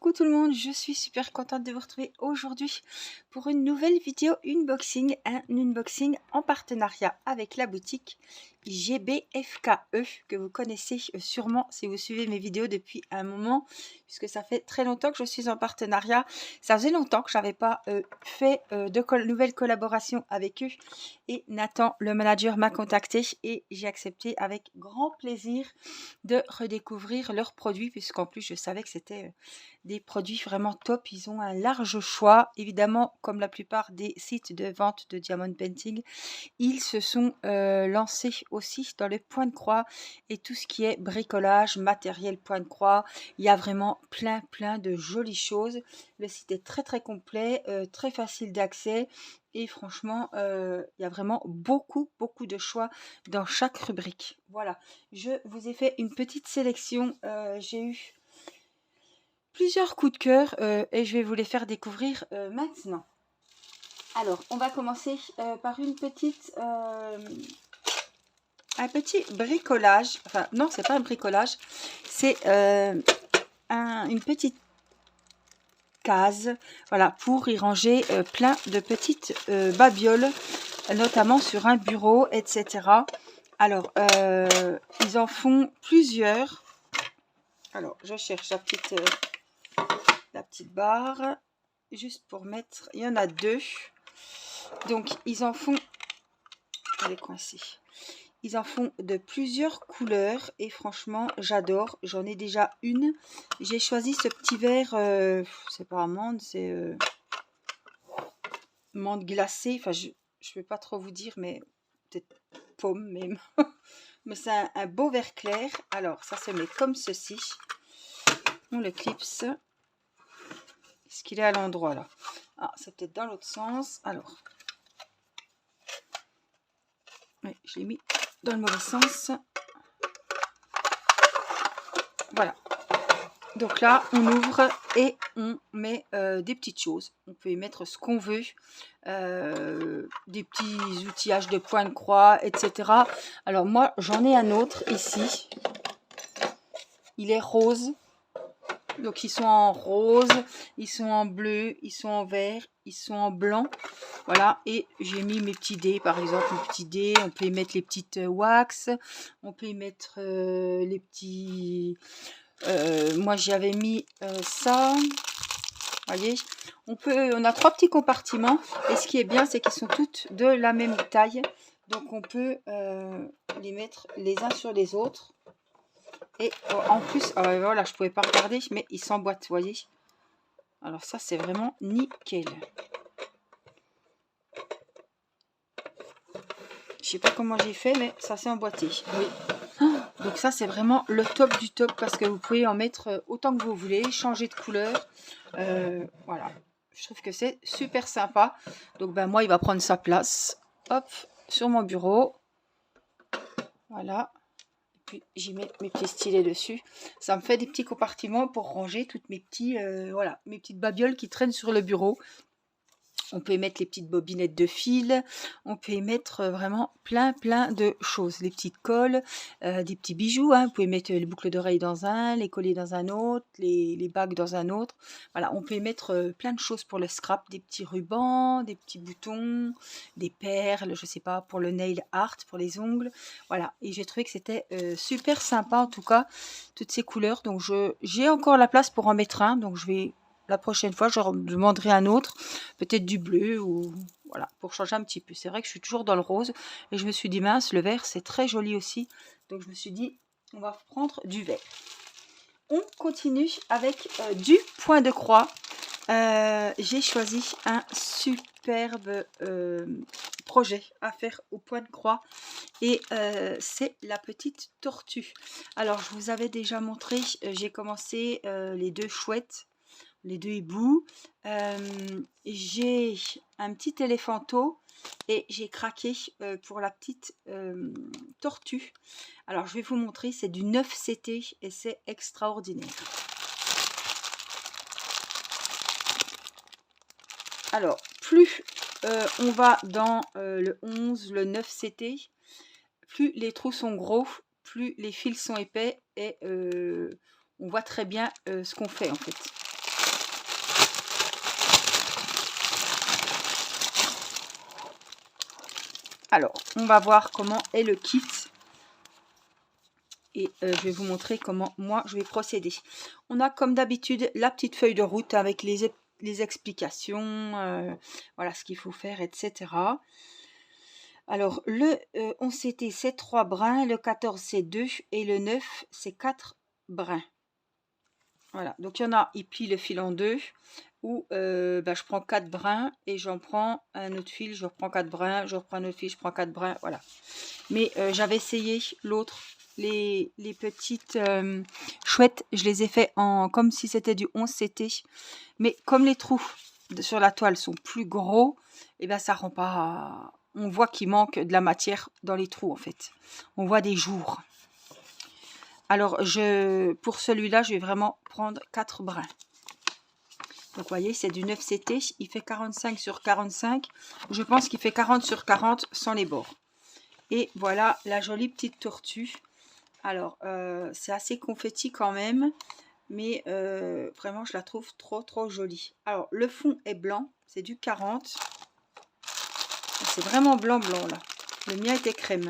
Coucou tout le monde, je suis super contente de vous retrouver aujourd'hui pour une nouvelle vidéo unboxing, un unboxing en partenariat avec la boutique GBFKE que vous connaissez sûrement si vous suivez mes vidéos depuis un moment puisque ça fait très longtemps que je suis en partenariat. Ça faisait longtemps que je n'avais pas fait de nouvelles collaborations avec eux et Nathan, le manager, m'a contacté et j'ai accepté avec grand plaisir de redécouvrir leurs produits puisqu'en plus je savais que c'était des produits vraiment top. Ils ont un large choix, évidemment comme la plupart des sites de vente de diamond painting. Ils se sont lancés aussi dans le point de croix et tout ce qui est bricolage, matériel point de croix. Il y a vraiment plein de jolies choses. Le site est très complet, très facile d'accès et franchement il y a vraiment beaucoup de choix dans chaque rubrique. Voilà, je vous ai fait une petite sélection. J'ai eu plusieurs coups de cœur et je vais vous les faire découvrir maintenant. Alors, on va commencer par un petit bricolage. Enfin, non, c'est pas un bricolage. C'est une petite case, voilà, pour y ranger plein de petites babioles, notamment sur un bureau, etc. Alors, ils en font plusieurs. Alors, je cherche la petite barre, juste pour mettre. Il y en a deux. Donc, ils en font. Elle est coincée. Ils en font de plusieurs couleurs et franchement, j'adore. J'en ai déjà une. J'ai choisi ce petit verre. C'est pas amande, c'est menthe glacée. Enfin, je ne vais pas trop vous dire, mais peut-être pomme même. Mais c'est un beau vert clair. Alors, ça se met comme ceci. On le clipse. Est-ce qu'il est à l'endroit là? Ah, c'est peut-être dans l'autre sens. Alors, oui, je l'ai mis dans le mauvais sens. Voilà. Donc là, on ouvre et on met des petites choses. On peut y mettre ce qu'on veut. Des petits outillages de point de croix, etc. Alors moi, j'en ai un autre ici. Il est rose. Donc ils sont en rose, ils sont en bleu, ils sont en vert, ils sont en blanc. Voilà, et j'ai mis mes petits dés, par exemple, mes petits dés. On peut y mettre les petites wax, on peut y mettre les petits... moi j'avais mis ça. Voyez, on a 3 petits compartiments. Et ce qui est bien, c'est qu'ils sont toutes de la même taille. Donc on peut les mettre les uns sur les autres. Et en plus, voilà, je pouvais pas regarder, mais ils s'emboîtent, vous voyez. Alors ça, c'est vraiment nickel. Je sais pas comment j'ai fait, mais ça s'est emboîté. Oui. Donc ça, c'est vraiment le top du top parce que vous pouvez en mettre autant que vous voulez, changer de couleur. Voilà. Je trouve que c'est super sympa. Donc ben moi, il va prendre sa place. Hop, sur mon bureau. Voilà. Puis j'y mets mes petits stylets dessus. Ça me fait des petits compartiments pour ranger toutes mes voilà, mes petites babioles qui traînent sur le bureau. On peut y mettre les petites bobinettes de fil, on peut y mettre vraiment plein de choses. Les petites colles, des petits bijoux, hein. Vous pouvez mettre les boucles d'oreilles dans un, les colliers dans un autre, les bagues dans un autre. Voilà, on peut y mettre plein de choses pour le scrap, des petits rubans, des petits boutons, des perles, je sais pas, pour le nail art, pour les ongles. Voilà, et j'ai trouvé que c'était super sympa en tout cas, toutes ces couleurs. Donc j'ai encore la place pour en mettre un, donc je vais... La prochaine fois, je demanderai un autre, peut-être du bleu ou voilà, pour changer un petit peu. C'est vrai que je suis toujours dans le rose et je me suis dit mince, le vert c'est très joli aussi. Donc je me suis dit, on va prendre du vert. On continue avec du point de croix. J'ai choisi un superbe projet à faire au point de croix et c'est la petite tortue. Alors je vous avais déjà montré, j'ai commencé les deux chouettes, les deux hiboux. J'ai un petit éléphanteau et j'ai craqué pour la petite tortue. Alors je vais vous montrer, c'est du 9CT et c'est extraordinaire. Alors plus on va dans le 11, le 9CT, plus les trous sont gros, plus les fils sont épais et on voit très bien ce qu'on fait en fait. Alors, on va voir comment est le kit. Et je vais vous montrer comment moi je vais procéder. On a comme d'habitude la petite feuille de route avec les explications, voilà ce qu'il faut faire, etc. Alors le 11CT c'est 3 brins, le 14 c'est 2 et le 9 c'est 4 brins. Voilà, donc il y en a, ils plient le fil en deux, ou je prends 4 brins et j'en prends un autre fil, je reprends 4 brins, je reprends un autre fil, je prends 4 brins, voilà. Mais j'avais essayé l'autre, les petites chouettes, je les ai fait en comme si c'était du 11CT, mais comme les trous sur la toile sont plus gros, et bien ça rend pas, on voit qu'il manque de la matière dans les trous en fait, on voit des jours. Alors, pour celui-là, je vais vraiment prendre 4 brins. Donc, vous voyez, c'est du 9CT. Il fait 45 sur 45. Je pense qu'il fait 40 sur 40 sans les bords. Et voilà la jolie petite tortue. Alors, c'est assez confetti quand même. Mais vraiment, je la trouve trop jolie. Alors, le fond est blanc. C'est du 40. C'est vraiment blanc là. Le mien était crème.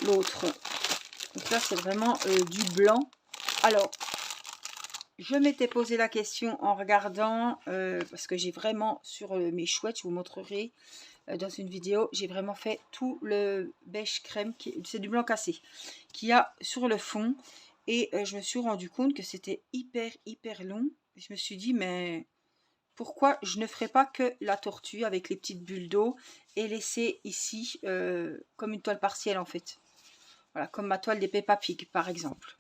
L'autre... Donc là, c'est vraiment du blanc. Alors, je m'étais posé la question en regardant, parce que j'ai vraiment, sur mes chouettes, je vous montrerai dans une vidéo, j'ai vraiment fait tout le beige crème, c'est du blanc cassé, qu'il y a sur le fond. Et je me suis rendu compte que c'était hyper long. Je me suis dit, mais pourquoi je ne ferais pas que la tortue avec les petites bulles d'eau et laisser ici comme une toile partielle en fait. Voilà, comme ma toile des Peppa Pig, par exemple.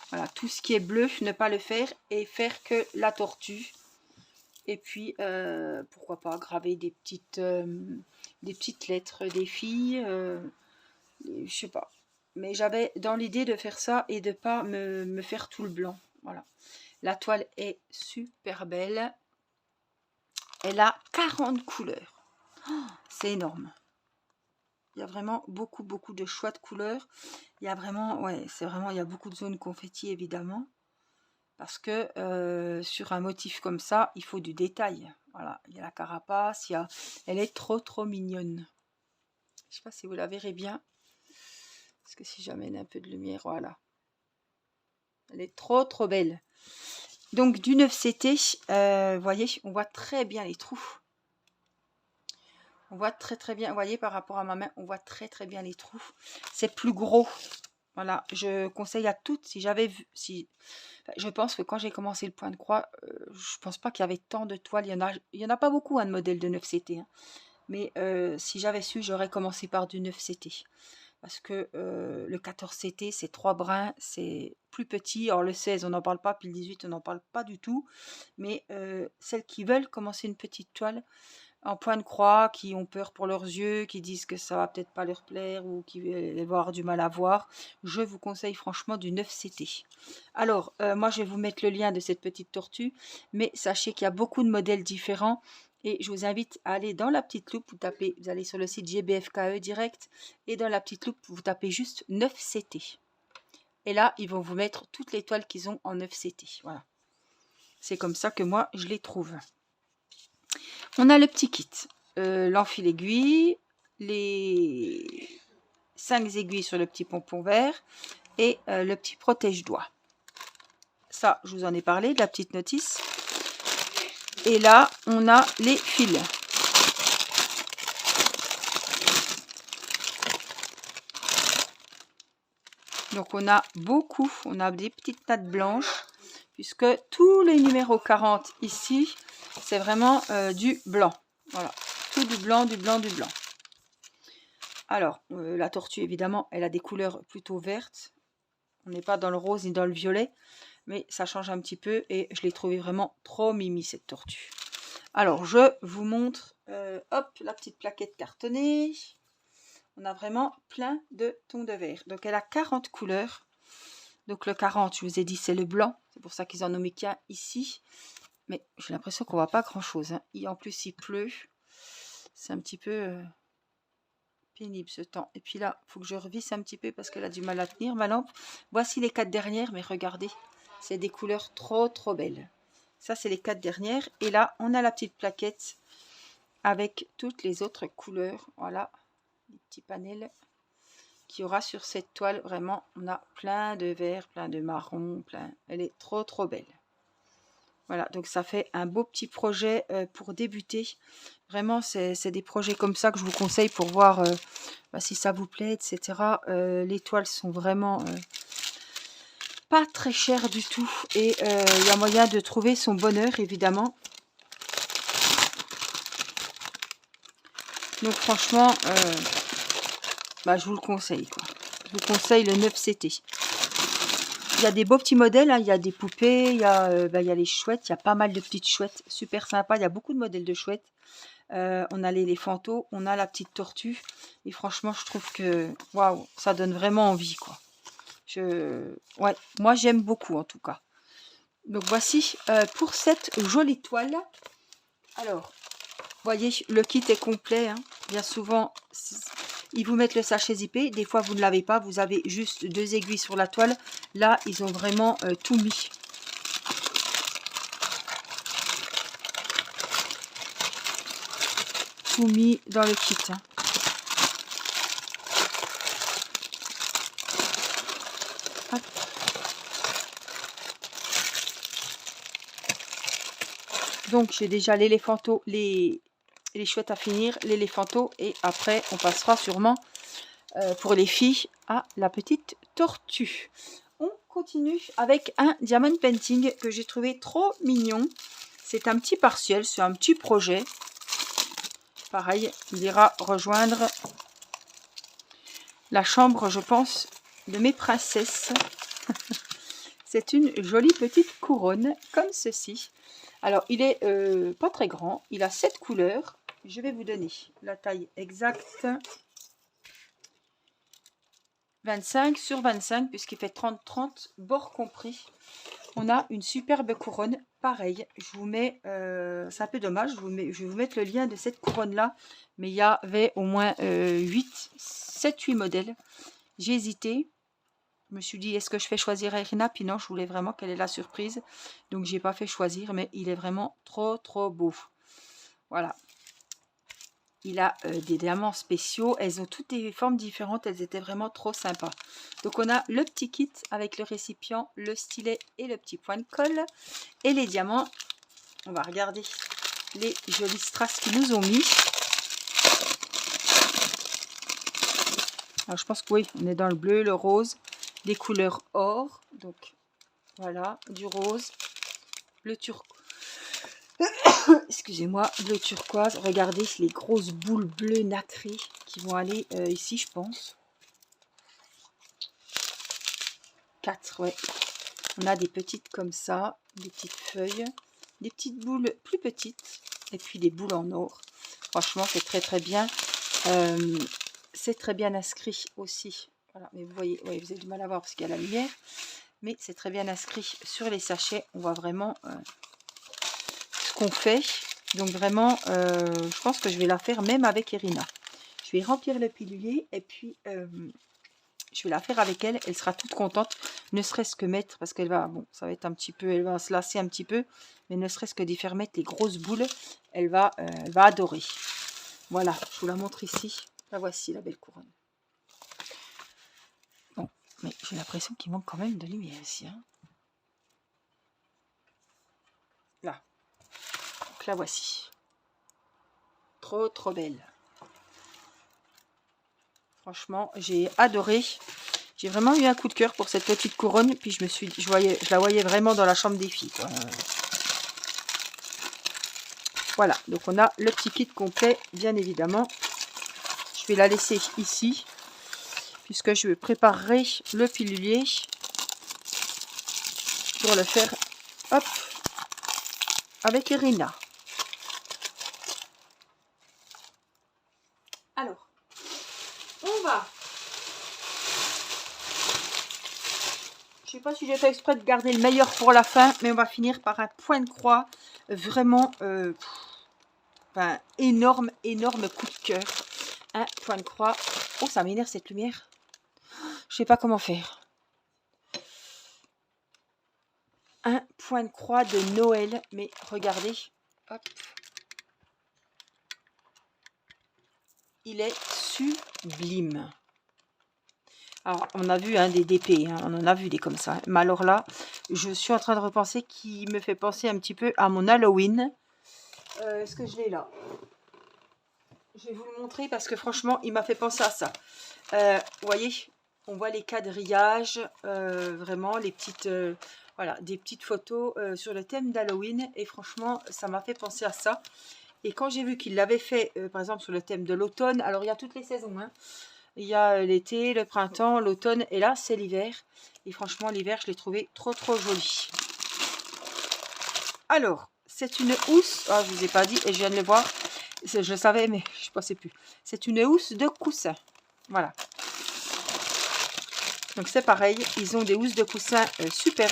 Voilà, tout ce qui est bleu, ne pas le faire et faire que la tortue. Et puis, pourquoi pas graver des petites lettres des filles. Je sais pas. Mais j'avais dans l'idée de faire ça et de pas me faire tout le blanc. Voilà. La toile est super belle. Elle a 40 couleurs. Oh, c'est énorme. Il y a vraiment beaucoup de choix de couleurs. Il y a vraiment, ouais, c'est vraiment, il y a beaucoup de zones confetti évidemment. Parce que sur un motif comme ça, il faut du détail. Voilà, il y a la carapace, elle est trop mignonne. Je ne sais pas si vous la verrez bien. Parce que si j'amène un peu de lumière, voilà. Elle est trop belle. Donc du 9CT, vous voyez, on voit très bien les trous. On voit très bien, vous voyez, par rapport à ma main, on voit très bien les trous. C'est plus gros. Voilà, je conseille à toutes, si j'avais vu, je pense que quand j'ai commencé le point de croix, je pense pas qu'il y avait tant de toiles. Il y en a pas beaucoup, de modèles de 9CT. Hein. Mais si j'avais su, j'aurais commencé par du 9CT. Parce que le 14CT, c'est 3 brins, c'est plus petit. Alors le 16, on n'en parle pas, puis le 18, on n'en parle pas du tout. Mais celles qui veulent commencer une petite toile, en point de croix, qui ont peur pour leurs yeux, qui disent que ça va peut-être pas leur plaire ou qui vont avoir du mal à voir, je vous conseille franchement du 9CT. Alors, moi je vais vous mettre le lien de cette petite tortue, mais sachez qu'il y a beaucoup de modèles différents et je vous invite à aller dans la petite loupe, vous allez sur le site GBFKE direct et dans la petite loupe, vous tapez juste 9CT. Et là, ils vont vous mettre toutes les toiles qu'ils ont en 9CT. Voilà. C'est comme ça que moi, je les trouve. On a le petit kit, l'enfil aiguille, les 5 aiguilles sur le petit pompon vert et le petit protège-doigt. Ça, je vous en ai parlé, de la petite notice. Et là, on a les fils. Donc, on a beaucoup, on a des petites nattes blanches, puisque tous les numéros 40 ici, c'est vraiment du blanc. Voilà, tout du blanc. Alors, la tortue, évidemment, elle a des couleurs plutôt vertes. On n'est pas dans le rose ni dans le violet, mais ça change un petit peu et je l'ai trouvé vraiment trop mimi, cette tortue. Alors, je vous montre, hop, la petite plaquette cartonnée. On a vraiment plein de tons de vert. Donc, elle a 40 couleurs. Donc, le 40, je vous ai dit, c'est le blanc. C'est pour ça qu'ils en ont mis qu'un ici. Mais j'ai l'impression qu'on ne voit pas grand-chose. Hein. En plus, il pleut. C'est un petit peu pénible ce temps. Et puis là, il faut que je revisse un petit peu parce qu'elle a du mal à tenir ma lampe. Voici les 4 dernières, mais regardez. C'est des couleurs trop belles. Ça, c'est les 4 dernières. Et là, on a la petite plaquette avec toutes les autres couleurs. Voilà. petit panel qu'il y aura sur cette toile. Vraiment, on a plein de vert, plein de marron, plein. Elle est trop trop belle. Voilà, donc ça fait un beau petit projet pour débuter. Vraiment, c'est des projets comme ça que je vous conseille pour voir si ça vous plaît, etc. Les toiles sont vraiment pas très chères du tout. Et il y a moyen de trouver son bonheur, évidemment. Donc franchement, je vous le conseille, quoi. Je vous conseille le 9CT. Il y a des beaux petits modèles, hein. Il y a des poupées, il y a les chouettes, il y a pas mal de petites chouettes, super sympa. Il y a beaucoup de modèles de chouettes. On a l'éléphanto, on a la petite tortue. Et franchement, je trouve que waouh, ça donne vraiment envie, quoi. Ouais, moi j'aime beaucoup en tout cas. Donc voici pour cette jolie toile. Alors, voyez, le kit est complet, hein. Bien souvent, ils vous mettent le sachet zippé. Des fois, vous ne l'avez pas. Vous avez juste 2 aiguilles sur la toile. Là, ils ont vraiment tout mis. Tout mis dans le kit, hein. Hop. Donc, j'ai déjà l'éléphanto, les chouettes à finir, l'éléphanto. Et après, on passera sûrement, pour les filles, à la petite tortue. On continue avec un diamond painting que j'ai trouvé trop mignon. C'est un petit partiel, c'est un petit projet. Pareil, il ira rejoindre la chambre, je pense, de mes princesses. C'est une jolie petite couronne, comme ceci. Alors, il est pas très grand. Il a 7 couleurs. Je vais vous donner la taille exacte. 25 sur 25, puisqu'il fait 30-30, bord compris. On a une superbe couronne. Pareil, je vous mets, c'est un peu dommage, je vais vous mettre le lien de cette couronne-là. Mais il y avait au moins 7-8 modèles. J'ai hésité. Je me suis dit, est-ce que je fais choisir à Irina? Puis non, je voulais vraiment qu'elle ait la surprise. Donc, j'ai pas fait choisir, mais il est vraiment trop, trop beau. Voilà. Il a des diamants spéciaux. Elles ont toutes des formes différentes. Elles étaient vraiment trop sympas. Donc, on a le petit kit avec le récipient, le stylet et le petit point de colle. Et les diamants. On va regarder les jolies strass qu'ils nous ont mis. Alors, je pense que oui, on est dans le bleu, le rose. Des couleurs or. Donc, voilà, du rose. Le turquoise. Excusez-moi, bleu turquoise. Regardez les grosses boules bleues nacrées qui vont aller ici, je pense. 4, ouais. On a des petites comme ça, des petites feuilles, des petites boules plus petites, et puis des boules en or. Franchement, c'est très très bien. C'est très bien inscrit aussi. Voilà, mais vous voyez, ouais, vous avez du mal à voir parce qu'il y a la lumière. Mais c'est très bien inscrit sur les sachets. On voit vraiment ce qu'on fait. Donc vraiment, je pense que je vais la faire même avec Irina. Je vais remplir le pilulier et puis je vais la faire avec elle. Elle sera toute contente, ne serait-ce que mettre, parce qu'elle va, bon, ça va être un petit peu, elle va se lasser un petit peu, mais ne serait-ce que d'y faire mettre les grosses boules, elle va adorer. Voilà, je vous la montre ici. La voici, la belle couronne. Bon, mais j'ai l'impression qu'il manque quand même de lumière ici, hein. Là. Donc la voici. Trop, trop belle. Franchement, j'ai adoré. J'ai vraiment eu un coup de cœur pour cette petite couronne. Puis je me suis, je la voyais vraiment dans la chambre des filles, quoi. Voilà, donc on a le petit kit complet, bien évidemment. Je vais la laisser ici, puisque je préparerai le pilulier pour le faire, hop, avec Irina. Alors, on va. Je sais pas si j'ai fait exprès de garder le meilleur pour la fin, mais on va finir par un point de croix vraiment énorme, énorme coup de cœur. Un point de croix. Oh, ça m'énerve cette lumière. Je sais pas comment faire. Un point de croix de Noël. Mais regardez. Hop. il est sublime. Alors, on a vu des DP, on en a vu des comme ça. Mais alors là, je suis en train de repenser qui me fait penser un petit peu à mon Halloween. Est-ce que je l'ai là? Je vais vous le montrer parce que franchement, il m'a fait penser à ça. Vous voyez, on voit les quadrillages, vraiment les petites, voilà, des petites photos sur le thème d'Halloween. Et franchement, ça m'a fait penser à ça. Et quand j'ai vu qu'il l'avait fait, par exemple, sur le thème de l'automne, alors il y a toutes les saisons, hein. Il y a l'été, le printemps, l'automne, et là, c'est l'hiver. Et franchement, l'hiver, je l'ai trouvé trop, trop joli. Alors, c'est une housse. Ah, je ne vous ai pas dit, et je viens de le voir. Je le savais, mais je ne pensais plus. C'est une housse de coussin. Voilà. Donc, c'est pareil. Ils ont des housses de coussin superbes.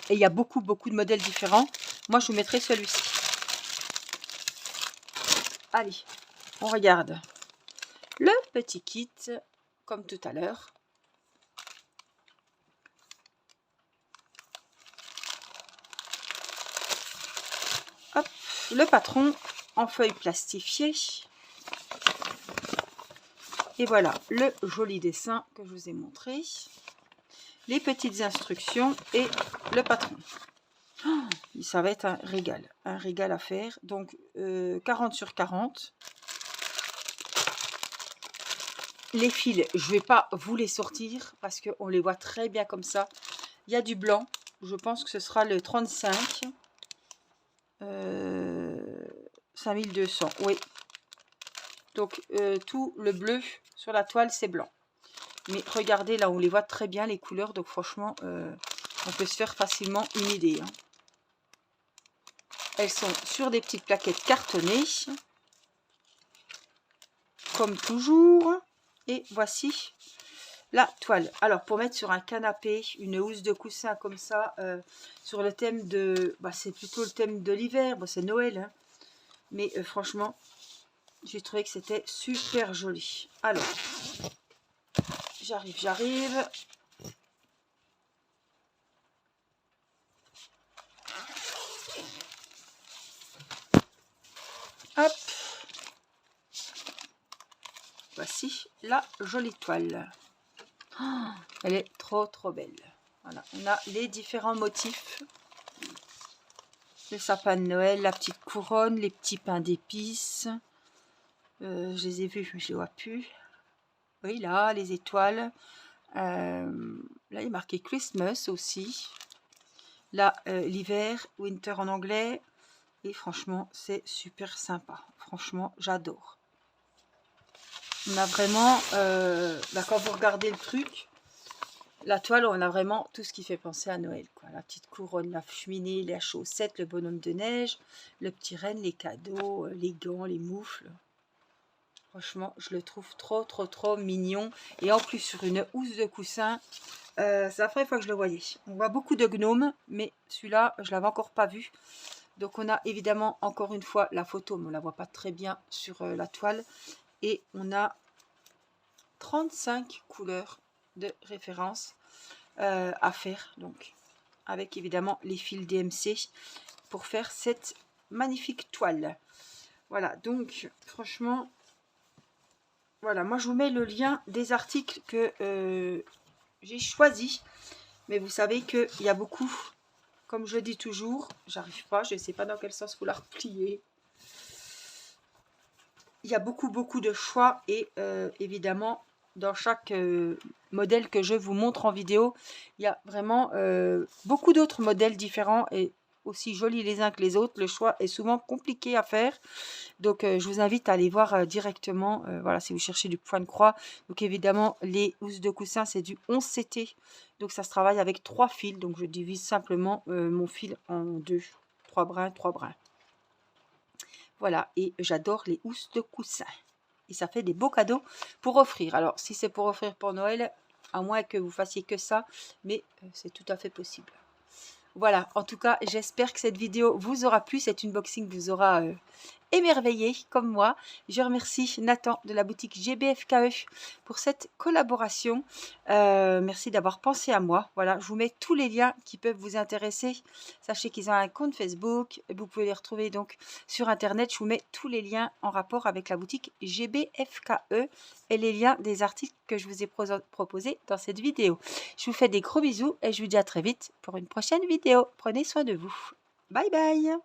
Et il y a beaucoup, beaucoup de modèles différents. Moi, je vous mettrai celui-ci. Allez, on regarde le petit kit, comme tout à l'heure. Hop, le patron en feuille plastifiée. Et voilà, le joli dessin que je vous ai montré. Les petites instructions et le patron. Oh, ça va être un régal à faire. Donc, 40 sur 40. Les fils, je ne vais pas vous les sortir parce qu'on les voit très bien comme ça. Il y a du blanc. Je pense que ce sera le 35. 5200, oui. Donc, tout le bleu sur la toile, c'est blanc. Mais regardez, là, on les voit très bien, les couleurs. Donc, franchement, on peut se faire facilement une idée. Hein. Elles sont sur des petites plaquettes cartonnées. Comme toujours. Et voici la toile. Alors, pour mettre sur un canapé, une housse de coussin comme ça, sur le thème de... Bah, c'est plutôt le thème de l'hiver. Bon, c'est Noël. Hein. Mais franchement, j'ai trouvé que c'était super joli. Alors, j'arrive. Hop. Voici la jolie toile. Oh, elle est trop trop belle. Voilà, on a les différents motifs. Le sapin de Noël, la petite couronne, les petits pains d'épices. Je les ai vus, mais je les vois plus. Oui, là, les étoiles. Là, il est marqué Christmas aussi. Là, l'hiver, winter en anglais. Et franchement, c'est super sympa. Franchement, j'adore. On a vraiment, quand vous regardez le truc, la toile, on a vraiment tout ce qui fait penser à Noël, quoi. La petite couronne, la cheminée, les chaussettes, le bonhomme de neige, le petit renne, les cadeaux, les gants, les moufles. Franchement, je le trouve trop, trop, trop mignon. Et en plus, sur une housse de coussin, c'est la première fois que je le voyais. On voit beaucoup de gnomes, mais celui-là, je ne l'avais encore pas vu. Donc, on a évidemment, encore une fois, la photo, mais on ne la voit pas très bien sur la toile. Et on a 35 couleurs de référence à faire, donc avec évidemment les fils DMC pour faire cette magnifique toile. Voilà, donc franchement, voilà, moi je vous mets le lien des articles que j'ai choisi, mais vous savez qu'il y a beaucoup, comme je dis toujours, j'arrive pas, je ne sais pas dans quel sens vous la replier. Il y a beaucoup de choix et évidemment dans chaque modèle que je vous montre en vidéo, il y a vraiment beaucoup d'autres modèles différents et aussi jolis les uns que les autres. Le choix est souvent compliqué à faire. Donc je vous invite à aller voir directement, voilà, si vous cherchez du point de croix. Donc évidemment, les housses de coussin, c'est du 11 CT. Donc ça se travaille avec 3 fils. Donc je divise simplement mon fil en 2. 3 brins, 3 brins. Voilà, et j'adore les housses de coussin. Et ça fait des beaux cadeaux pour offrir. Alors, si c'est pour offrir pour Noël, à moins que vous fassiez que ça, mais c'est tout à fait possible. Voilà, en tout cas, j'espère que cette vidéo vous aura plu. Cet unboxing vous aura émerveillés comme moi. Je remercie Nathan de la boutique GBFKE pour cette collaboration. Merci d'avoir pensé à moi. Voilà, je vous mets tous les liens qui peuvent vous intéresser. Sachez qu'ils ont un compte Facebook. Vous pouvez les retrouver donc sur Internet. Je vous mets tous les liens en rapport avec la boutique GBFKE et les liens des articles que je vous ai proposés dans cette vidéo. Je vous fais des gros bisous et je vous dis à très vite pour une prochaine vidéo. Prenez soin de vous. Bye bye.